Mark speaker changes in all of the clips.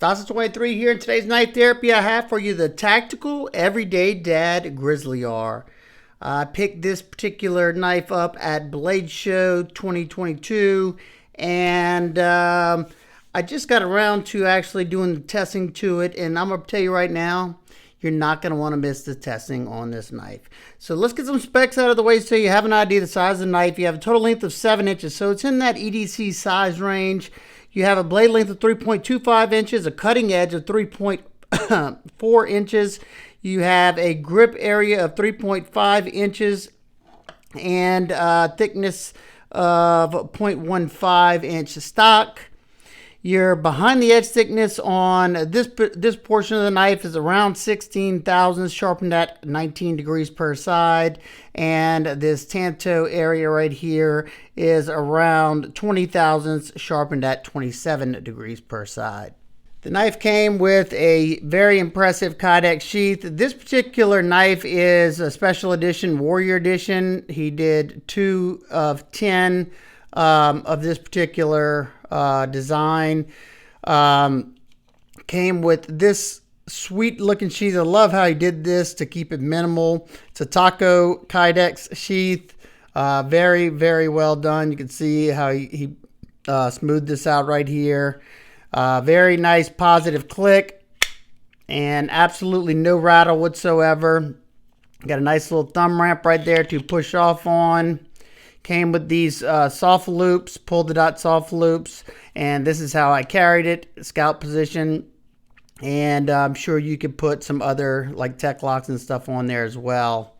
Speaker 1: Dawson23 here. In today's knife therapy, I have for you the Tactical Everyday Dad Grizzlar. I picked this particular knife up at Blade Show 2022, and I just got around to actually doing the testing to it, and I'm going to tell you right now, you're not going to want to miss the testing on this knife. So let's get some specs out of the way so you have an idea of the size of the knife. You have a total length of 7 inches, so it's in that EDC size range. You have a blade length of 3.25 inches, a cutting edge of 3.4 inches. You have a grip area of 3.5 inches and thickness of 0.15 inch stock. Your behind the edge thickness on this portion of the knife is around 16 thousandths, sharpened at 19 degrees per side, and this tanto area right here is around 20 thousandths, sharpened at 27 degrees per side. The knife came with a very impressive kydex sheath. This particular knife is a special edition, Warrior Edition. He did 2 of 10 of this particular design. Came with this sweet looking sheath. I love how he did this to keep it minimal. It's a taco kydex sheath. Very, very well done. You can see how he smoothed this out right here. Very nice positive click and absolutely no rattle whatsoever. Got a nice little thumb ramp right there to push off on. Came with these soft loops, pull the dot soft loops, and this is how I carried it, scalp position. And I'm sure you could put some other like tech locks and stuff on there as well.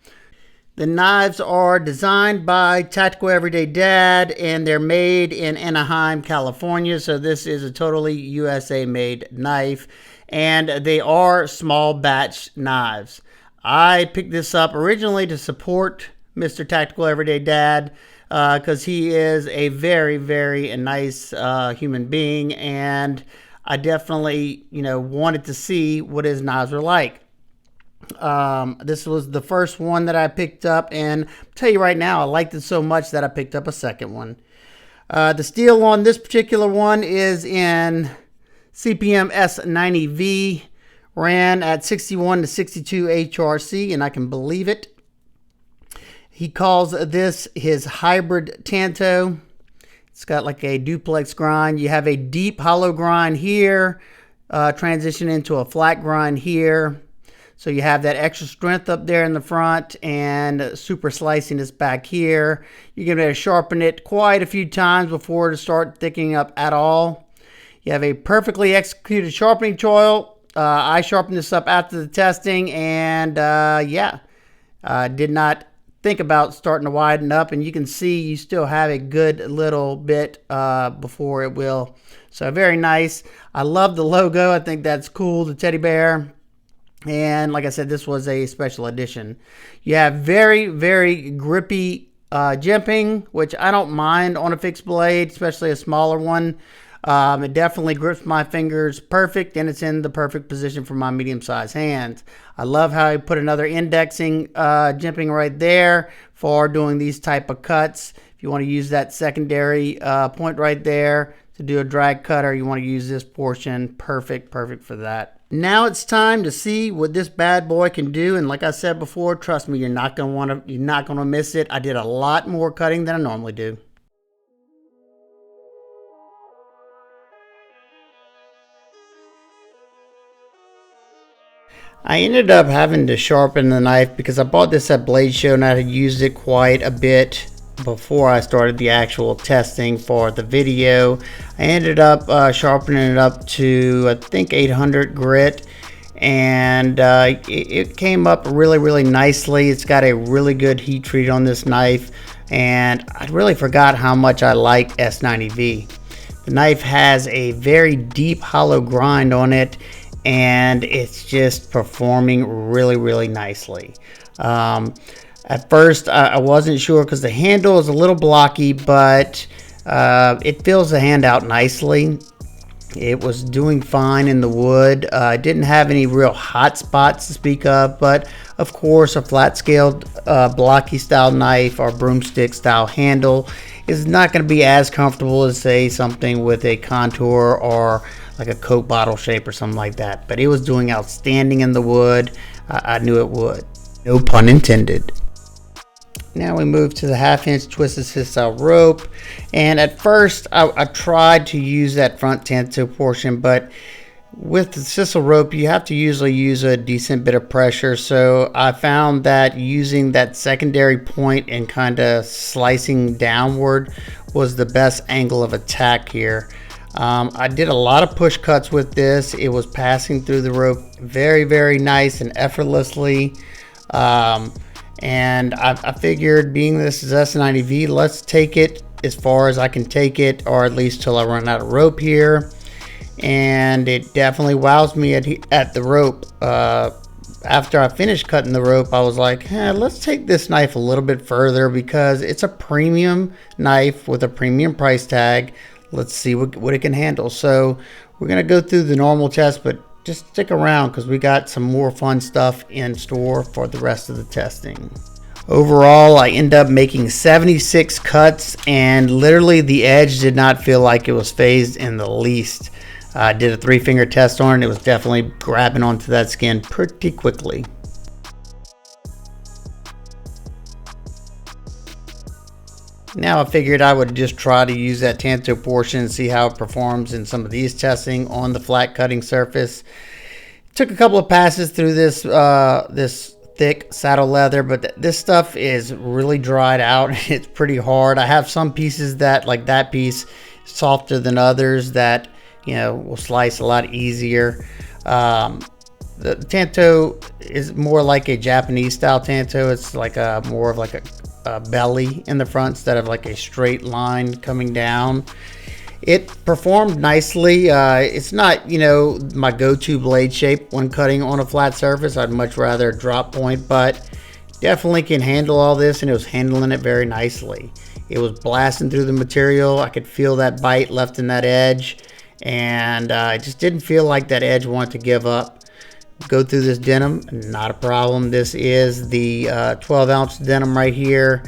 Speaker 1: The knives are designed by Tactical Everyday Dad, and they're made in Anaheim, California. So this is a totally USA made knife, and they are small batch knives. I picked this up originally to support Mr. Tactical Everyday Dad, because he is a very, very nice human being, and I definitely, wanted to see what his knives are like. This was the first one that I picked up, and I'll tell you right now, I liked it so much that I picked up a second one. The steel on this particular one is in CPM S90V, ran at 61 to 62 HRC, and I can believe it. He calls this his hybrid tanto. It's got like a duplex grind. You have a deep hollow grind here, transition into a flat grind here. So you have that extra strength up there in the front and super sliciness back here. You're going to be able to sharpen it quite a few times before it starts thickening up at all. You have a perfectly executed sharpening choil. I sharpened this up after the testing, and did not think about starting to widen up, and you can see you still have a good little bit before it will. So very nice. I love the logo. I think that's cool, the teddy bear. And like I said, this was a special edition. You have very, very grippy jimping, which I don't mind on a fixed blade, especially a smaller one. It definitely grips my fingers perfect, and it's in the perfect position for my medium-sized hands. I love how I put another indexing jimping right there for doing these type of cuts. If you want to use that secondary point right there to do a drag cutter, you want to use this portion. Perfect for that. Now it's time to see what this bad boy can do, and like I said before, trust me, you're not going to miss it. I did a lot more cutting than I normally do. I ended up having to sharpen the knife because I bought this at Blade Show and I had used it quite a bit before I started the actual testing for the video. I ended up sharpening it up to, I think, 800 grit, and it came up really, really nicely. It's got a really good heat treat on this knife, and I really forgot how much I like S90V. The knife has a very deep hollow grind on it, and it's just performing really, really nicely. At first, I wasn't sure because the handle is a little blocky, but it fills the hand out nicely. It was doing fine in the wood. It didn't have any real hot spots to speak of, but of course, a flat-scaled blocky style knife or broomstick style handle is not going to be as comfortable as, say, something with a contour or like a Coke bottle shape or something like that. But it was doing outstanding in the wood. I knew it would. No pun intended. Now we move to the 1/2-inch twisted sisal rope, and at first I tried to use that front tanto portion, but with the sisal rope you have to usually use a decent bit of pressure, so I found that using that secondary point and kind of slicing downward was the best angle of attack here. I did a lot of push cuts with this. It was passing through the rope very nice and effortlessly. And I figured, being this is S90V, let's take it as far as I can take it, or at least till I run out of rope here. And it definitely wows me at the rope. After I finished cutting the rope, I was like, let's take this knife a little bit further, because it's a premium knife with a premium price tag. Let's see what it can handle. So we're going to go through the normal test, but just stick around because we got some more fun stuff in store for the rest of the testing. Overall, I ended up making 76 cuts, and literally the edge did not feel like it was phased in the least. I did a 3-finger test on it. It was definitely grabbing onto that skin pretty quickly. Now I figured I would just try to use that tanto portion and see how it performs in some of these testing on the flat cutting surface. Took a couple of passes through this this thick saddle leather, but this stuff is really dried out. It's pretty hard. I have some pieces that, like that piece, softer than others that, you know, will slice a lot easier. The tanto is more like a Japanese style tanto. It's like more of like a belly in the front instead of like a straight line coming down. It performed nicely. It's not, you know, my go-to blade shape when cutting on a flat surface. I'd much rather drop point, but definitely can handle all this, and it was handling it very nicely. It was blasting through the material. I could feel that bite left in that edge, and I just didn't feel like that edge wanted to give up. Go through this denim, not a problem. This is the 12-ounce denim right here.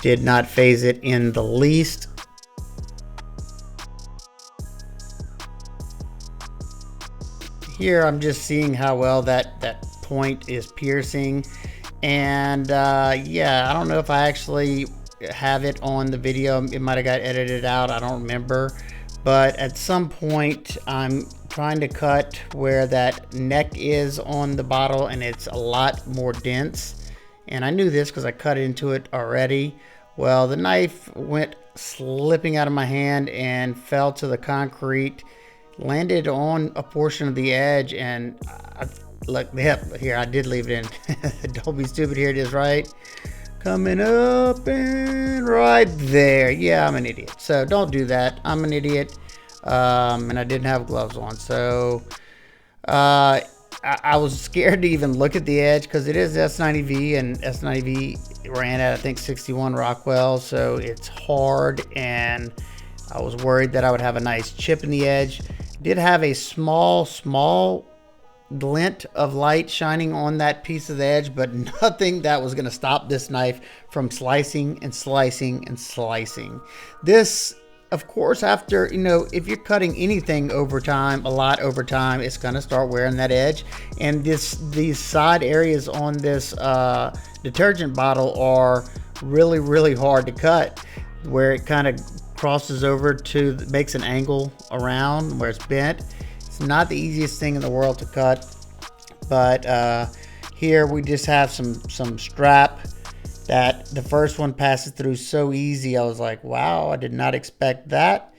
Speaker 1: Did not phase it in the least. Here I'm just seeing how well that point is piercing, and yeah, I don't know if I actually have it on the video. It might have got edited out, I don't remember. But at some point I'm trying to cut where that neck is on the bottle, and it's a lot more dense, and I knew this because I cut into it already. Well, the knife went slipping out of my hand and fell to the concrete, landed on a portion of the edge, and look, yep, here, I did leave it in. Don't be stupid, here it is, right coming up and right there. Yeah, I'm an idiot, so don't do that. I'm an idiot. And I didn't have gloves on, so I was scared to even look at the edge because it is S90V, and S90V ran at, I think, 61 Rockwell, so it's hard, and I was worried that I would have a nice chip in the edge. Did have a small glint of light shining on that piece of the edge, but nothing that was going to stop this knife from slicing and slicing and slicing. This, of course, after, you know, if you're cutting anything over time, a lot over time, it's going to start wearing that edge. And these side areas on this detergent bottle are really hard to cut, where it kind of crosses over to, makes an angle around where it's bent. It's not the easiest thing in the world to cut, but here we just have some strap that the first one passes through so easy. I was like, wow, I did not expect that.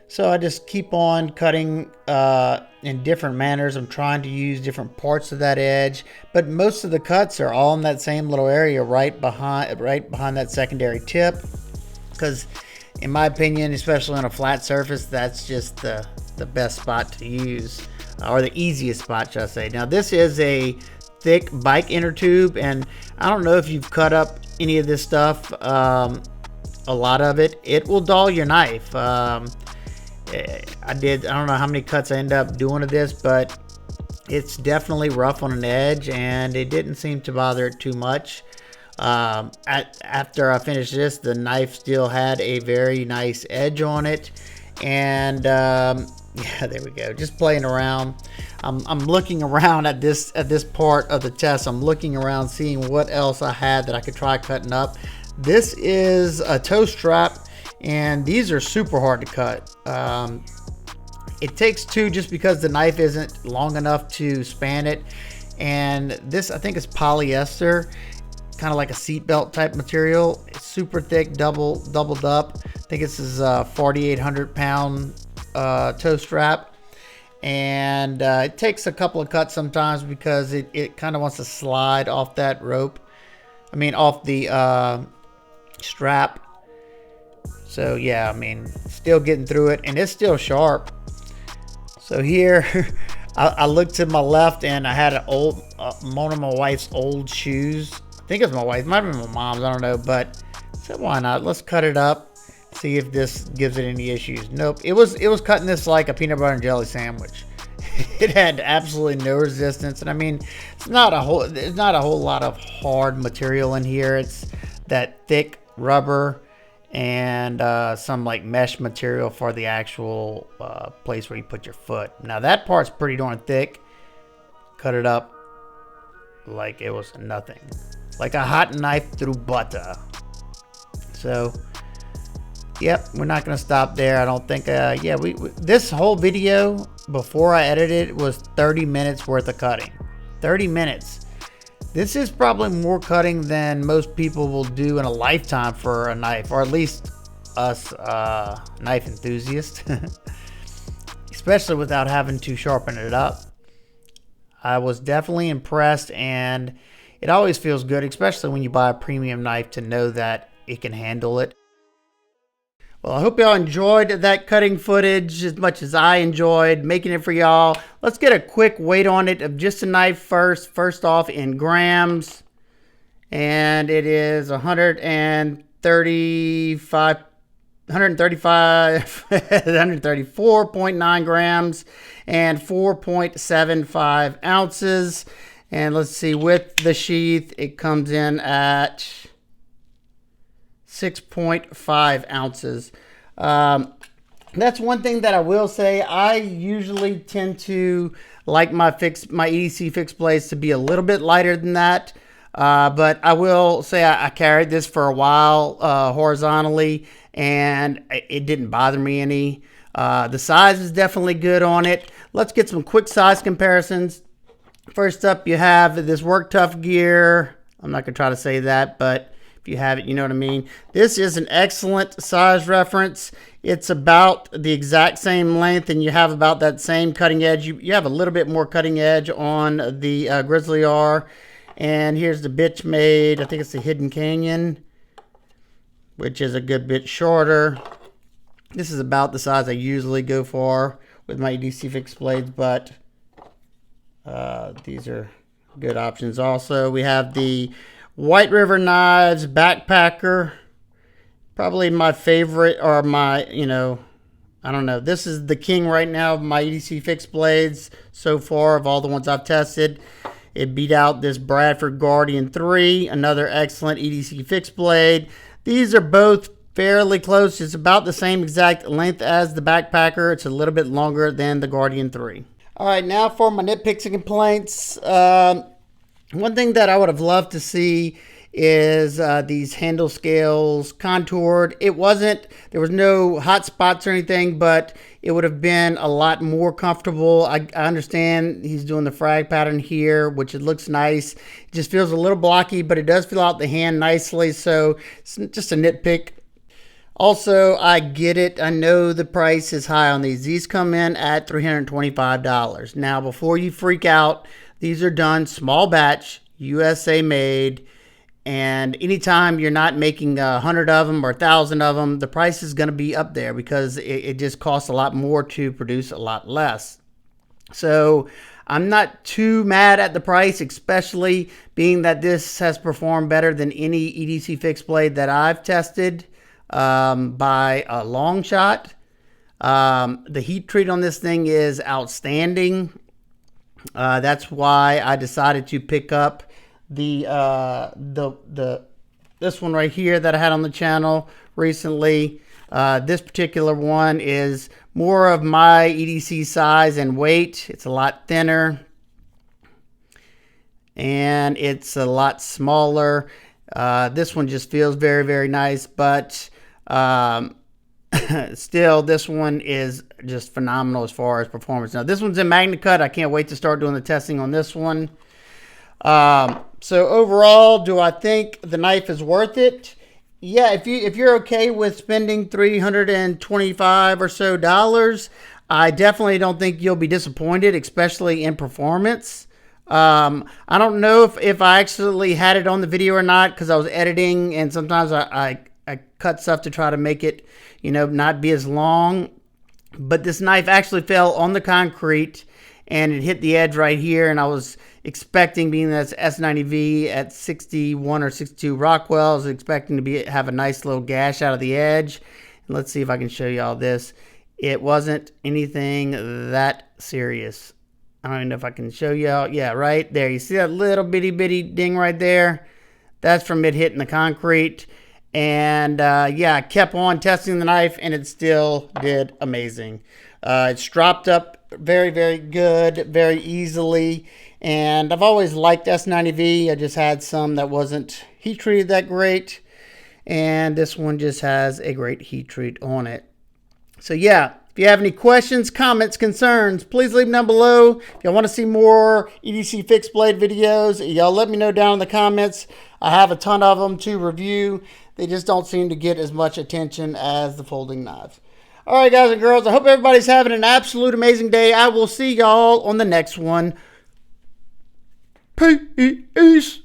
Speaker 1: So I just keep on cutting in different manners. I'm trying to use different parts of that edge, but most of the cuts are all in that same little area right behind that secondary tip, because in my opinion, especially on a flat surface, that's just the best spot to use, or the easiest spot, should I say. Now this is a thick bike inner tube, and I don't know if you've cut up any of this stuff. A lot of it will dull your knife. I don't know how many cuts I end up doing of this, but it's definitely rough on an edge, and it didn't seem to bother it too much. After I finished this, the knife still had a very nice edge on it, and Yeah, there we go. Just playing around. I'm looking around at this part of the test. I'm looking around, seeing what else I had that I could try cutting up. This is a toe strap, and these are super hard to cut. It takes two just because the knife isn't long enough to span it. And this, I think, is polyester, kind of like a seatbelt type material. It's super thick, doubled up. I think this is a 4,800 pound toe strap, and it takes a couple of cuts sometimes because it kind of wants to slide off that rope. I mean, off the strap. So yeah, I mean, still getting through it, and it's still sharp. So here, I looked to my left, and I had an old one of my wife's old shoes. I think it was my wife, might have been my mom's, I don't know, but I said, why not? Let's cut it up, see if this gives it any issues. Nope, it was cutting this like a peanut butter and jelly sandwich. It had absolutely no resistance, and I mean, there's not a whole lot of hard material in here. It's that thick rubber and some like mesh material for the actual place where you put your foot. Now that part's pretty darn thick. Cut it up like it was nothing, like a hot knife through butter. So yep, we're not gonna stop there. I don't think yeah, we this whole video before I edited it was 30 minutes worth of cutting. 30 minutes. This is probably more cutting than most people will do in a lifetime for a knife, or at least us knife enthusiasts, especially without having to sharpen it up. I was definitely impressed, and it always feels good, especially when you buy a premium knife, to know that it can handle it. Well, I hope y'all enjoyed that cutting footage as much as I enjoyed making it for y'all. Let's get a quick weight on it of just a knife first. First off, in grams, and it is 134.9 grams and 4.75 ounces. And let's see, with the sheath, it comes in at 6.5 ounces. That's one thing that I will say. I usually tend to like my EDC fixed blades to be a little bit lighter than that. But I will say I carried this for a while horizontally, and it didn't bother me any. The size is definitely good on it. Let's get some quick size comparisons. First up, you have this Work Tough gear. I'm not going to try to say that, but if you have it, you know what I mean. This is an excellent size reference. It's about the exact same length, and you have about that same cutting edge. You have a little bit more cutting edge on the GRIZZLAR. And here's the Bitchmade. I think it's the Hidden Canyon, which is a good bit shorter. This is about the size I usually go for with my EDC fixed blades, but these are good options also. We have the White River Knives Backpacker, probably my favorite, or my, I don't know. This is the king right now of my EDC fixed blades so far of all the ones I've tested. It beat out this Bradford Guardian 3, another excellent EDC fixed blade. These are both fairly close. It's about the same exact length as the Backpacker. It's a little bit longer than the Guardian 3. All right, now for my nitpicks and complaints. One thing that I would have loved to see is these handle scales contoured. There was no hot spots or anything, but it would have been a lot more comfortable. I understand he's doing the frag pattern here, which it looks nice. It just feels a little blocky, but it does feel out the hand nicely, so it's just a nitpick. Also, I get it. I know the price is high on these. These come in at $325. Now, before you freak out, these are done small batch, USA made, and anytime you're not making 100 of them or 1,000 of them, the price is going to be up there because it just costs a lot more to produce a lot less. So I'm not too mad at the price, especially being that this has performed better than any EDC fixed blade that I've tested by a long shot. The heat treat on this thing is outstanding. That's why I decided to pick up this one right here that I had on the channel recently. This particular one is more of my EDC size and weight. It's a lot thinner and it's a lot smaller. This one just feels very, very nice, but still, this one is just phenomenal as far as performance. Now, this one's in Magna Cut. I can't wait to start doing the testing on this one. So overall, do I think the knife is worth it? Yeah, if you're okay with spending $325 or so, I definitely don't think you'll be disappointed, especially in performance. I don't know if I actually had it on the video or not, because I was editing, and sometimes I cut stuff to try to make it, you know, not be as long. But this knife actually fell on the concrete and it hit the edge right here, and I was expecting, being that it's S90V at 61 or 62 Rockwell, I was expecting to have a nice little gash out of the edge. And let's see if I can show you all this. It wasn't anything that serious. I don't even know if I can show you all. Yeah, right there. You see that little bitty ding right there? That's from it hitting the concrete. And yeah, I kept on testing the knife and it still did amazing. It's dropped up very, very good, very easily. And I've always liked S90V. I just had some that wasn't heat treated that great. And this one just has a great heat treat on it. So yeah, if you have any questions, comments, concerns, please leave them down below. If y'all want to see more EDC fixed blade videos, y'all let me know down in the comments. I have a ton of them to review. They just don't seem to get as much attention as the folding knives. All right, guys and girls, I hope everybody's having an absolute amazing day. I will see y'all on the next one. Peace.